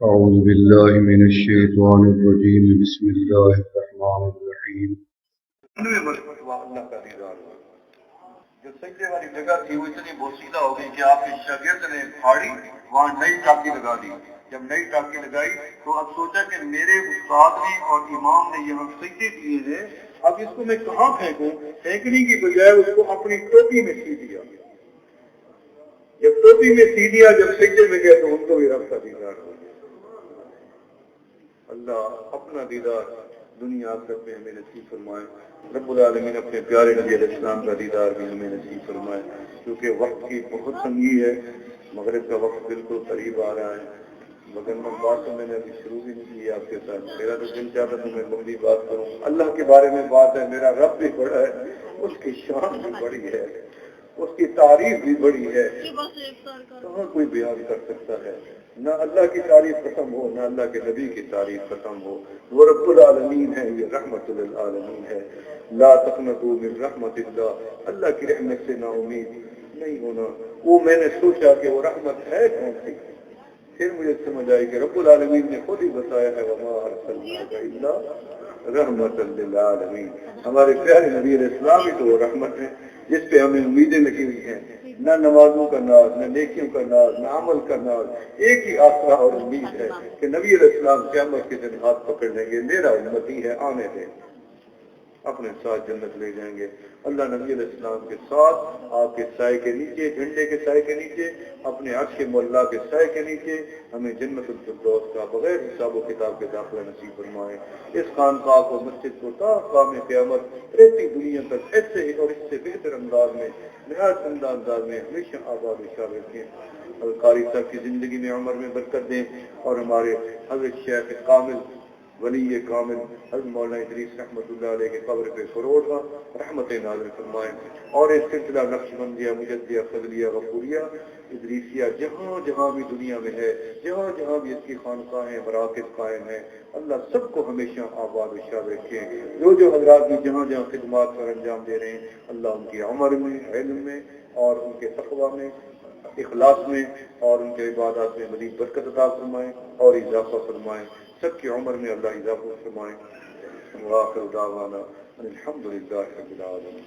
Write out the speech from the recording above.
أعوذ بالله من الشيطان الرجيم بسم الله الرحمن الرحيم اللہ کا دیدار ہوا۔ جو سجدے والی جگہ تھی وہ اتنی بوسیدہ ہو گئی کہ آپ کے شاگرد نے پھاڑی وہاں نئی ٹاکی لگا دی۔ جب نئی ٹاکی لگائی تو اب سوچا کہ میرے استاد نے اور امام نے یہاں سجدے دیے ہیں، اب اس کو میں کہاں پھینکوں؟ پھینکنے کی بجائے اس کو اپنی ٹوپی میں سی دیا۔ جب ٹوپی میں سی دیا، جب سجدے میں گیا تو ان کو بھی رب کا دیدار ہو گیا۔ اللہ اپنا دیدار دنیا آخرت میں ہمیں نصیب فرمائے۔ رب العالمین اپنے پیارے نبی علیہ السلام کا دیدار بھی ہمیں نصیب فرمائے، کیونکہ وقت کی بہت تنگی ہے، مغرب کا وقت بالکل قریب آ رہا ہے، مگر میں بات تو میں نے ابھی شروع بھی نہیں کی آپ کے ساتھ۔ میرا تو دل چاہتا تو میں لمبی بات کروں۔ اللہ کے بارے میں بات ہے، میرا رب بھی بڑا ہے، اس کی شان بھی بڑی ہے، اس کی تعریف بھی بڑی ہے، کہاں کوئی بیان کر سکتا ہے؟ نہ اللہ کی تعریف ختم ہو، نہ اللہ کے نبی کی تعریف ختم ہو۔ وہ رب العالمین ہے، یہ رحمت للعالمین ہے۔ لا تقنطوا من رحمت اللہ، اللہ کی رحمت سے نا امید نہیں ہونا۔ وہ میں نے سوچا کہ وہ رحمت ہے کون سی، پھر مجھے سمجھ آئی کہ رب العالمین نے خود ہی بتایا ہے وما ارسلناک الا رحمت للعالمین۔ ہمارے پیارے نبی علیہ السلام ہی تو وہ رحمت ہے جس پہ ہمیں امیدیں لگی ہوئی ہیں، نہ نمازوں کا ناز، نہ نیکیوں کا ناز، نہ عمل کا ناز، ایک ہی آسرا اور امید ہے کہ نبی علیہ السلام قیامت کے دن ہاتھ پکڑ لیں گے، میرا امتی ہے، آنے دیں، اپنے ساتھ جنت لے جائیں گے۔ اللہ نبی علیہ السلام کے ساتھ آپ کے سائے کے نیچے، جھنڈے کے سائے کے نیچے، اپنے عرش کے مولا کے سائے کے نیچے ہمیں جنت الفردوس کا بغیر حساب و کتاب کے داخلہ نصیب فرمائے۔ اس خانقاہ کو، مسجد کو تا قیام قیامت رہتی دنیا تک ایسے ہی اور اس سے بہتر انداز میں، نہایت عمدہ انداز میں ہمیشہ آباد و شاد رکھیں۔ اور قاری صاحب کی زندگی میں عمر میں برکت دیں، اور ہمارے حضرت شیخ کامل ولی کامل حضرت مولانا ادریس رحمۃ اللہ علیہ کے قبر پہ فروغ رحمت نازل فرمائیں، اور اس سلسلہ نقشبندیہ، مجدیہ، فضلیہ، غفوریہ، ادریسیہ جہاں جہاں بھی دنیا میں ہے، جہاں جہاں بھی اس کی خانقاہیں مراکز قائم ہیں، اللہ سب کو ہمیشہ آباد و شاد رکھیں۔ جو حضرات بھی جہاں جہاں خدمات پر انجام دے رہے ہیں، اللہ ان کی عمر میں، علم میں، اور ان کے تقویٰ میں، اخلاص میں، اور ان کے عبادات میں مزید برکت عطا فرمائیں اور اضافہ فرمائیں۔ سب کی عمر میں اللہ اضافہ فرمائیں۔ وآخر دعوانا الحمدللہ رب العالمین۔